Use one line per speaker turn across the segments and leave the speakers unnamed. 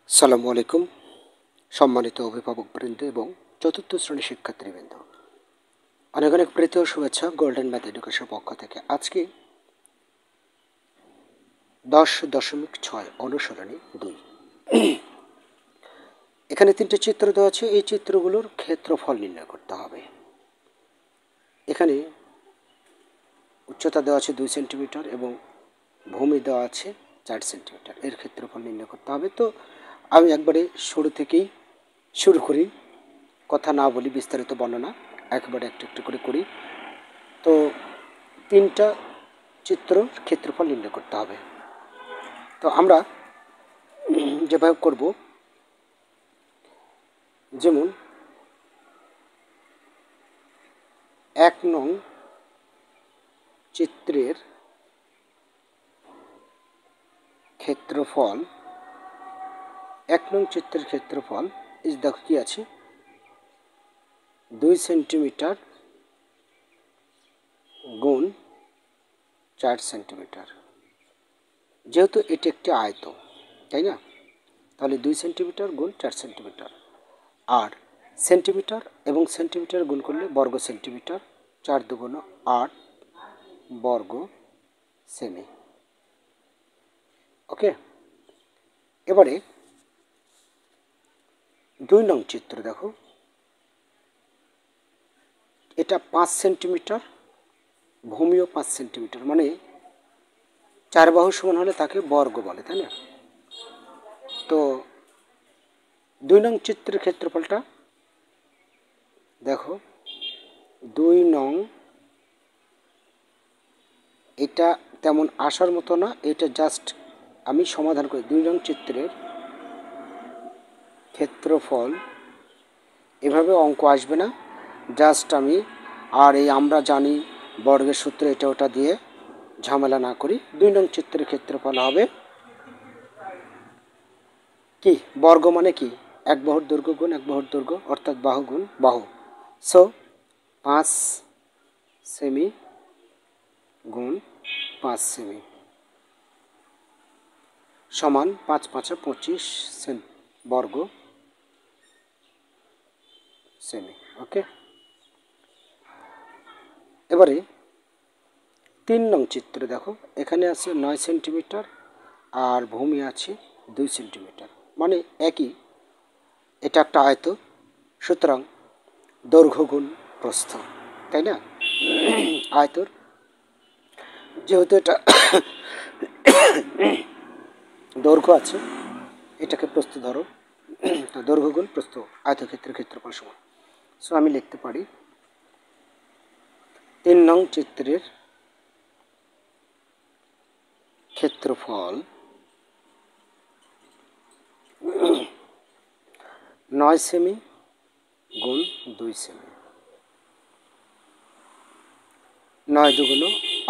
আসসালামু আলাইকুম সম্মানিত অভিভাবকবৃন্দ এবং চতুর্থ শ্রেণীর শিক্ষার্থীবৃন্দ, অনেক অনেক প্রীতি ও শুভেচ্ছা গোল্ডেন ম্যাথ এডুকেশনের পক্ষ থেকে। আজকে 10.6 অনুশীলনী 2। এখানে 3টে চিত্র দেওয়া আছে। এই চিত্রগুলোর ক্ষেত্রফল নির্ণয় করতে হবে। এখানে উচ্চতা দেওয়া আছে 2 সেন্টিমিটার এবং ভূমি দেওয়া আছে 4 সেন্টিমিটার। এর ক্ষেত্রফল নির্ণয় করতে হবে। তো আমি একবারে শুরু থেকেই শুরু করি, কথা না বলি, বিস্তারিত বর্ণনা একবারে একটু একটু করে করি। তো 3টা চিত্র ক্ষেত্রফল নির্ণয় করতে হবে। তো আমরা যেভাবে করব, যেমন 1 নং চিত্রের ক্ষেত্রফল, 1 নং চিত্রের ক্ষেত্রফল দেখো কি আছে, 2 সেন্টিমিটার গুণ 4 সেন্টিমিটার। যেহেতু এটি একটি আয়ত, তাই না, তাহলে 2 সেন্টিমিটার গুণ 4 সেন্টিমিটার। আর সেন্টিমিটার এবং সেন্টিমিটার গুণ করলে বর্গ সেন্টিমিটার, 4 দুগুণ 8 বর্গ সেমি। ওকে, এবারে 2 নং চিত্র দেখো, এটা 5 সেন্টিমিটার, ভূমিও 5 সেন্টিমিটার, মানে 4 বাহু সমান হলে তাকে বর্গ বলে, তাই না। তো 2 নং চিত্রের ক্ষেত্রফলটা দেখো, 2 নং, এটা তেমন আসার মতো না, এটা জাস্ট আমি সমাধান করি। 2 নং চিত্রের ক্ষেত্রফল এভাবে অঙ্ক আসবে না, জাস্ট আমি, আর এই আমরা জানি বর্গের সূত্র, এটা ওটা দিয়ে ঝামেলা না করি। 2 নং চিত্রের ক্ষেত্রফল হবে কি, বর্গ মানে কি, এক বাহুর দৈর্ঘ্য গুণ এক বাহুর দৈর্ঘ্য, অর্থাৎ বাহু গুণ বাহু। সো 5 সেমি গুণ 5 সেমি সমান 5 5 25 বর্গ সেমি। ওকে, এবারে 3 নং চিত্র দেখো, এখানে আছে 9 সেন্টিমিটার আর ভূমি আছে 2 সেন্টিমিটার, মানে একই, এটা একটা আয়ত, সুতরাং দৈর্ঘ্য গুণ প্রস্থ, তাই না। আয়তর যেহেতু এটা দৈর্ঘ্য আছে, এটাকে প্রস্থ ধরো, তো দৈর্ঘ্য গুণ প্রস্থ, আয়তক্ষেত্রের ক্ষেত্রফল সমান। সো আমি লিখতে পারি 3 নং চিত্রের ক্ষেত্রফল 9 সেমি গুণ 2 সেমি, 9 দুগুণ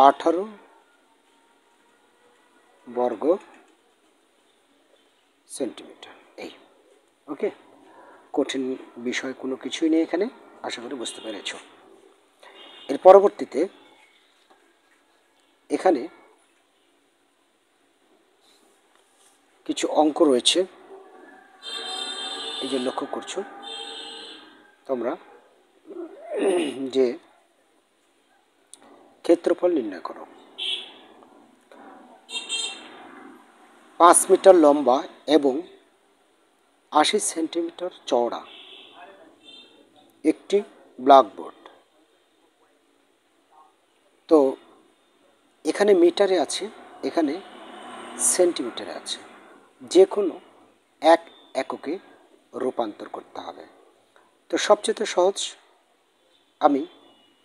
18 বর্গ সেন্টিমিটার। এই ওকে, কঠিন বিষয় কোনো কিছুই নেই এখানে, আশা করি বুঝতে পেরেছ। এর পরবর্তীতে এখানে কিছু অঙ্ক রয়েছে, এই যে লক্ষ্য করছো তোমরা, যে ক্ষেত্রফল নির্ণয় করো। 5 মিটার লম্বা এবং 80 সেন্টিমিটার চওড়া একটি ব্ল্যাকবোর্ড। তো এখানে মিটারে আছে, এখানে সেন্টিমিটারে আছে, যে কোনো এক এককে রূপান্তর করতে হবে। তো সবচেয়ে সহজ, আমি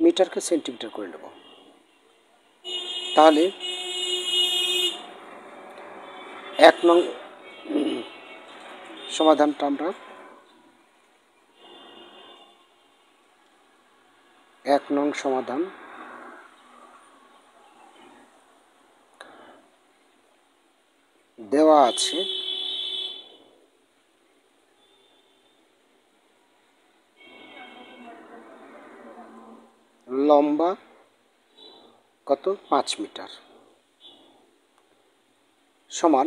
মিটারকে সেন্টিমিটার করে নেব। তাহলে 1 নং সমাধানটা আমরা 1 নং সমাধান দেওয়া আছে লম্বা কত, 5 মিটার, সমান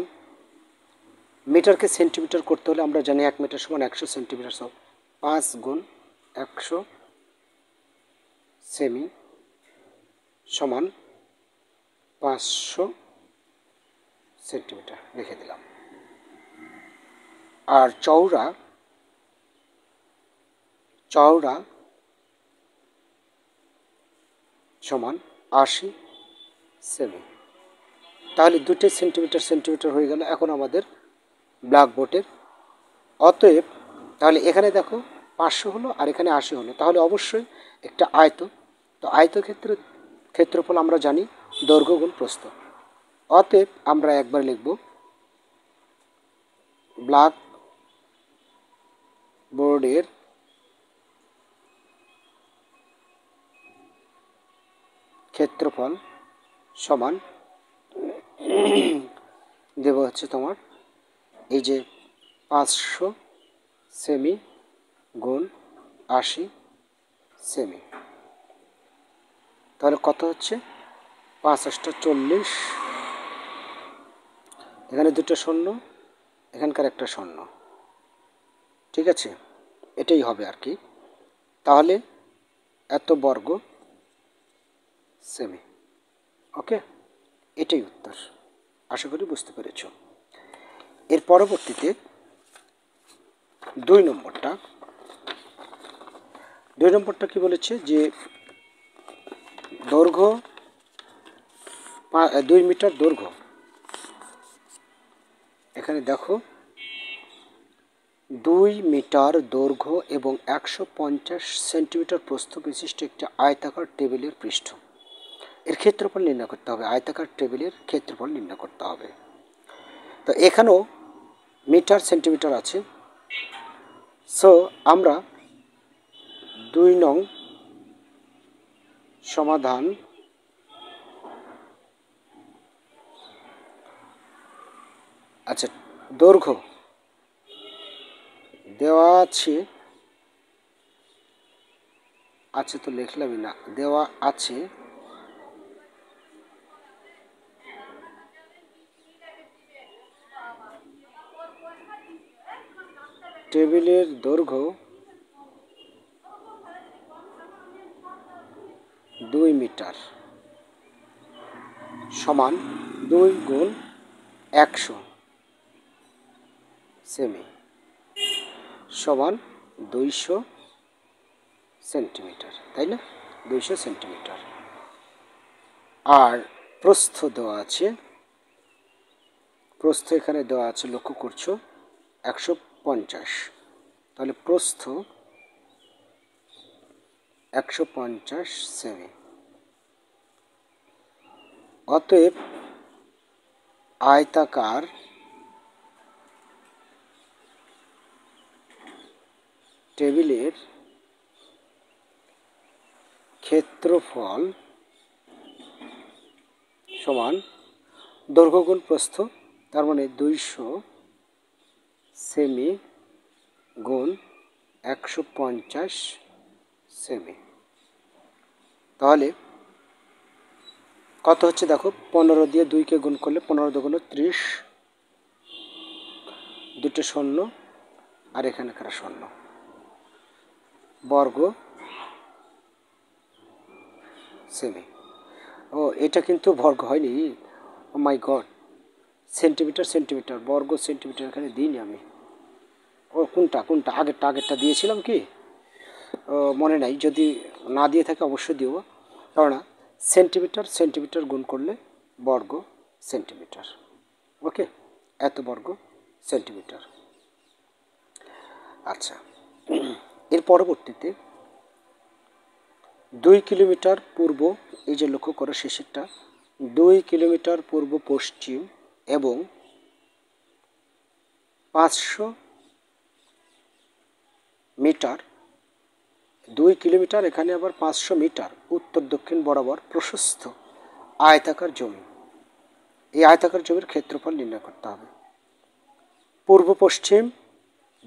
মিটারকে সেন্টিমিটার করতে হলে আমরা জানি 1 মিটার সমান 100 সেন্টিমিটার, সব 5 গুণ 100 সেমি সমান 500 সেন্টিমিটার লিখে দিলাম। আর চওড়া সমান 80 সেমি। তাহলে দুটো সেন্টিমিটার হয়ে গেল এখন আমাদের ব্ল্যাকবোর্ডের। অতএব তাহলে এখানে দেখো 500 হলো আর এখানে 80 হলো, তাহলে অবশ্যই একটা আয়ত। তো আয়তক্ষেত্রের ক্ষেত্রফল আমরা জানি দৈর্ঘ্য গুণ প্রস্থ। অতএব আমরা একবার লিখব ব্ল্যাকবোর্ডের ক্ষেত্রফল সমান দেব হচ্ছে তোমার এই যে 500 সেমি গুণ 80 সেমি। তাহলে কত হচ্ছে 5 × 40, এখানে দুটো শূন্য, এখানকার একটা শূন্য, ঠিক আছে, এটাই হবে আর কি। তাহলে এত বর্গ সেমি। ওকে, এটাই উত্তর। আশা করি বুঝতে পেরেছ। এর পরবর্তীতে 2 নম্বরটা কি বলেছে যে দৈর্ঘ্য 2 মিটার দৈর্ঘ্য, এখানে দেখো 2 মিটার দৈর্ঘ্য এবং 150 সেন্টিমিটার প্রস্থ বিশিষ্ট একটি আয়তাকার টেবিলের পৃষ্ঠ, এর ক্ষেত্রফল নির্ণয় করতে হবে। আয়তাকার টেবিলের ক্ষেত্রফল নির্ণয় করতে হবে। তো এখানেও মিটার সেন্টিমিটার আছে। সো আমরা 2 নং সমাধান আচ্ছা, দৈর্ঘ্য দেওয়া আছে তো লিখলামই না, দেওয়া আছে টেবিলের দৈর্ঘ্য 2 মিটার সমান 2 গুণ 100 সেমি সমান 200 সেন্টিমিটার, তাই না? 200 সেন্টিমিটার। আর প্রস্থ দেওয়া আছে, প্রস্থ এখানে দেওয়া আছে, লক্ষ্য করছো 150। তাহলে প্রস্থ 150 সেমি। অতএব আয়তাকার টেবিলের ক্ষেত্রফল সমান দৈর্ঘ্য গুণ প্রস্থ, তার মানে 200 সেমি গুণ 150 সেমি। তাহলে কত হচ্ছে দেখো, 15 দিয়ে 2কে গুণ করলে 15 × 2 = 30, দুটো শূন্য আর এখানকার শূন্য, বর্গ সেমি। ও এটা কিন্তু বর্গ হয়নি, ও মাই গড, সেন্টিমিটার বর্গ সেন্টিমিটার এখানে দিইনি আমি। ও কোনটা আগেরটা দিয়েছিলাম কি মনে নাই, যদি না দিয়ে থাকে অবশ্যই দিব, কেননা সেন্টিমিটার গুণ করলে বর্গ সেন্টিমিটার। ওকে, এত বর্গ সেন্টিমিটার। আচ্ছা, এর পরবর্তীতে 2 কিলোমিটার পূর্ব, এই যে লক্ষ্য করো শেষেরটা, 2 কিলোমিটার পূর্ব পশ্চিম এবং 500 মিটার, 2 কিলোমিটার এখানে আবার 500 মিটার উত্তর দক্ষিণ বরাবর প্রশস্ত আয়তাকার জমি। এই আয়তাকার জমির ক্ষেত্রফল নির্ণয় করতে হবে। পূর্ব পশ্চিম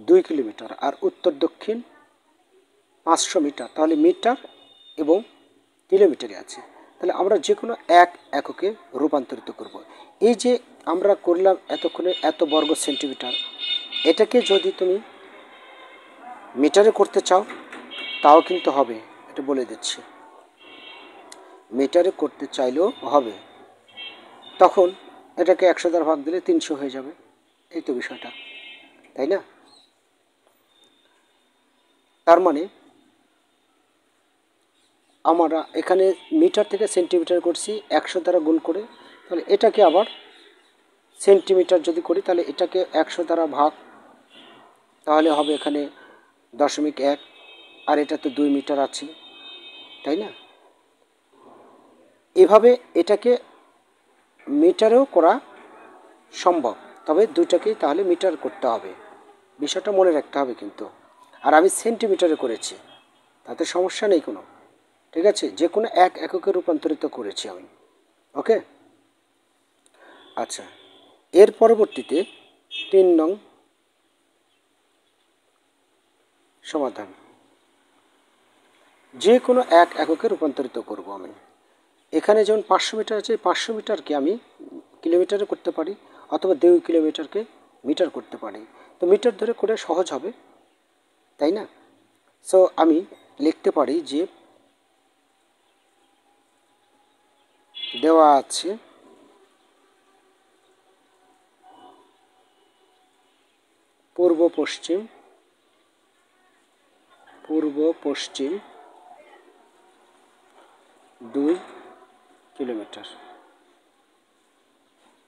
2 কিলোমিটার আর উত্তর দক্ষিণ 500 মিটার, তাহলে মিটার এবং কিলোমিটারে আছে। তাহলে আমরা যে কোনো এক এককে রূপান্তরিত করব। এই যে আমরা করলাম এতক্ষণে এত বর্গ সেন্টিমিটার, এটাকে যদি তুমি মিটারে করতে চাও তাও কিন্তু হবে, এটা বলে দিচ্ছি। মিটারে করতে চাইলেও হবে, তখন এটাকে 100 দ্বারা ভাগ দিলে 300 হয়ে যাবে, এই তো বিষয়টা, তাই না? তার মানে আমরা এখানে মিটার থেকে সেন্টিমিটার করছি 100 দ্বারা গুণ করে, তাহলে এটাকে আবার সেন্টিমিটার যদি করি তাহলে এটাকে 100 দ্বারা ভাগ, তাহলে হবে এখানে 0.1, আর এটা তো 2 মিটার আছে, তাই না? এভাবে এটাকে মিটারেও করা সম্ভব, তবে দুটাকেই তাহলে মিটার করতে হবে, বিষয়টা মনে রাখতে হবে কিন্তু। আর আমি সেন্টিমিটারে করেছি, তাতে সমস্যা নেই কোনো, ঠিক আছে? যে কোনো এক এককে রূপান্তরিত করেছি আমি, ওকে? আচ্ছা, এর পরবর্তীতে 3 নং সমাধান, যে কোনো এক এককে রূপান্তরিত করব আমি। এখানে যেমন 500 মিটার আছে, 500 মিটারকে আমি কিলোমিটারে করতে পারি, অথবা 2 কিলোমিটারকে মিটার করতে পারি, তো মিটার ধরে করে সহজ হবে, তাই না? সো আমি লিখতে পারি যে দেওয়া আছে পূর্ব পশ্চিম 2 কিলোমিটার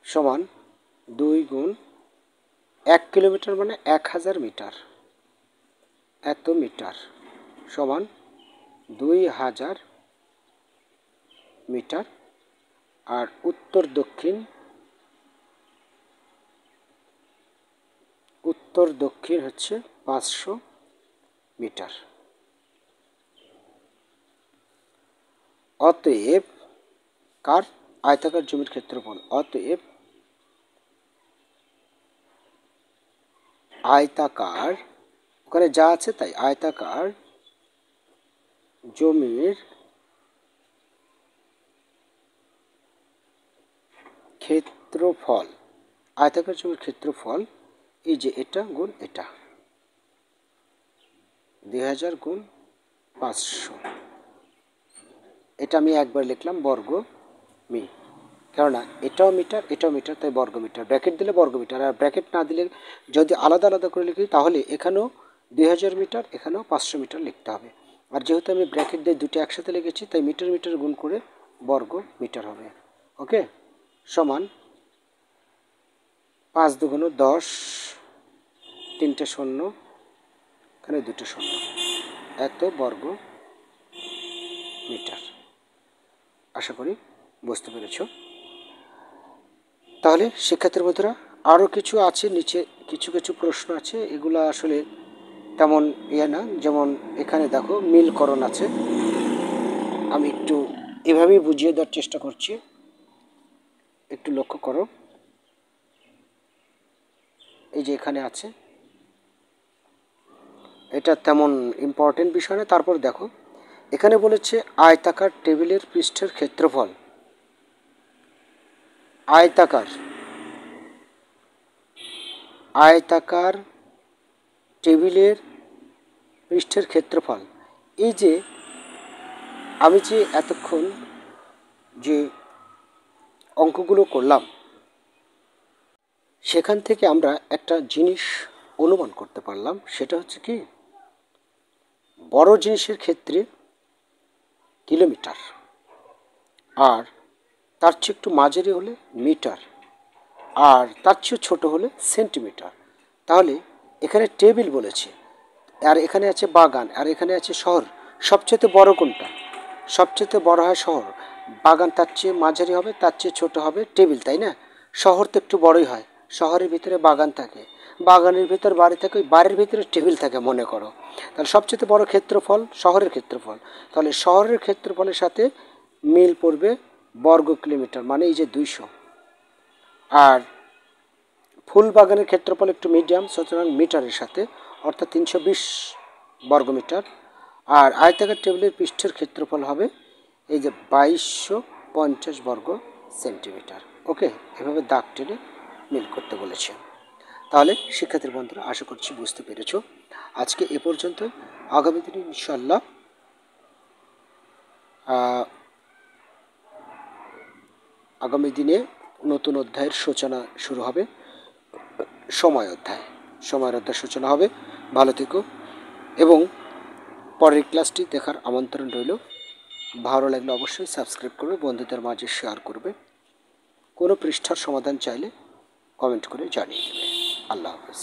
সমান 2 গুণ 1 কিলোমিটার মানে 1000 মিটার, এত মিটার সমান 2000 মিটার। আর উত্তর দক্ষিণ হচ্ছে 500 মিটার। অতএব কার? আয়তাকার জমির ক্ষেত্রফল। অতএব আয়তাকার, ওখানে যা আছে তাই, আয়তাকার জমির ক্ষেত্রফল, আয়তাকার জমির ক্ষেত্রফল এই যে এটা গুণ এটা, 2000 গুণ 500, এটা আমি একবার লিখলাম বর্গ মি, কেননা এটাও মিটার এটাও মিটার, তাই বর্গ মিটার, ব্র্যাকেট দিলে বর্গ মিটার, আর ব্র্যাকেট না দিলে যদি আলাদা আলাদা করে লিখি তাহলে এখানেও 2000 মিটার এখানেও 500 মিটার লিখতে হবে। আর যেহেতু আমি ব্র্যাকেট দিয়ে দুটো একসাথে লিখেছি তাই মিটার মিটার গুণ করে বর্গ মিটার হবে, ওকে? সমান 5 দুগুণ 10, 3টে শূন্য, এখানে 2টে শূন্য, এত বর্গ মিটার। আশা করি বুঝতে পেরেছ। তাহলে শিক্ষার্থীর বন্ধুরা আরও কিছু আছে, নিচে কিছু কিছু প্রশ্ন আছে, এগুলো আসলে তেমন ইয়ে না, যেমন এখানে দেখো মিলকরণ আছে, আমি একটু এভাবেই বুঝিয়ে দেওয়ার চেষ্টা করছি, একটু লক্ষ্য করো, এই যে এখানে আছে, এটা তেমন ইম্পর্টেন্ট বিষয় না। তারপর দেখো এখানে বলেছে আয়তাকার টেবিলের পৃষ্ঠের ক্ষেত্রফল, আয়তাকার টেবিলের পৃষ্ঠের ক্ষেত্রফল, এই যে আমি যে এতক্ষণ যে অঙ্কগুলো করলাম সেখান থেকে আমরা একটা জিনিস অনুমান করতে পারলাম, সেটা হচ্ছে কি, বড় জিনিসের ক্ষেত্রে কিলোমিটার, আর তার চেয়ে একটু মাঝারি হলে মিটার, আর তার চেয়ে ছোটো হলে সেন্টিমিটার। তাহলে এখানে টেবিল বলেছে, আর এখানে আছে বাগান, আর এখানে আছে শহর, সবচেয়ে বড় কোনটা? সবচেয়ে বড় হয় শহর, বাগান তার চেয়ে মাঝারি হবে, তার চেয়ে ছোটো হবে টেবিল, তাই না? শহর তো একটু বড়ই হয়, শহরের ভিতরে বাগান থাকে, বাগানের ভিতর বাড়ি থাকে, ওই বাড়ির ভিতরে টেবিল থাকে মনে করো, তাহলে সবচেয়ে বড় ক্ষেত্রফল শহরের ক্ষেত্রফল, তাহলে শহরের ক্ষেত্রফলের সাথে মিল পড়বে বর্গ কিলোমিটার, মানে এই যে 200। আর ফুল বাগানের ক্ষেত্রফল একটু মিডিয়াম, সুতরাং মিটারের সাথে, অর্থাৎ 320 বর্গমিটার। আর আয়তাকার টেবিলের পৃষ্ঠের ক্ষেত্রফল হবে এই যে 2250 বর্গ সেন্টিমিটার, ওকে, এভাবে দাগ টেনে মিল করতে বলেছে। তাহলে শিক্ষার্থী বন্ধুরা, আশা করছি বুঝতে পেরেছ। আজকে এ পর্যন্ত। আগামী দিনে ইনশাল্লাহ আগামী দিনে নতুন অধ্যায়ের সূচনা শুরু হবে। সময়ের অধ্যায় সূচনা হবে। ভালো থেকো এবং পরের ক্লাসটি দেখার আমন্ত্রণ রইল। ভালো লাগলে অবশ্যই সাবস্ক্রাইব করবে, বন্ধুদের মাঝে শেয়ার করবে। কোনো পৃষ্ঠার সমাধান চাইলে কমেন্ট করে জানিয়ে দেবে। আল্লাহ হাফেজ।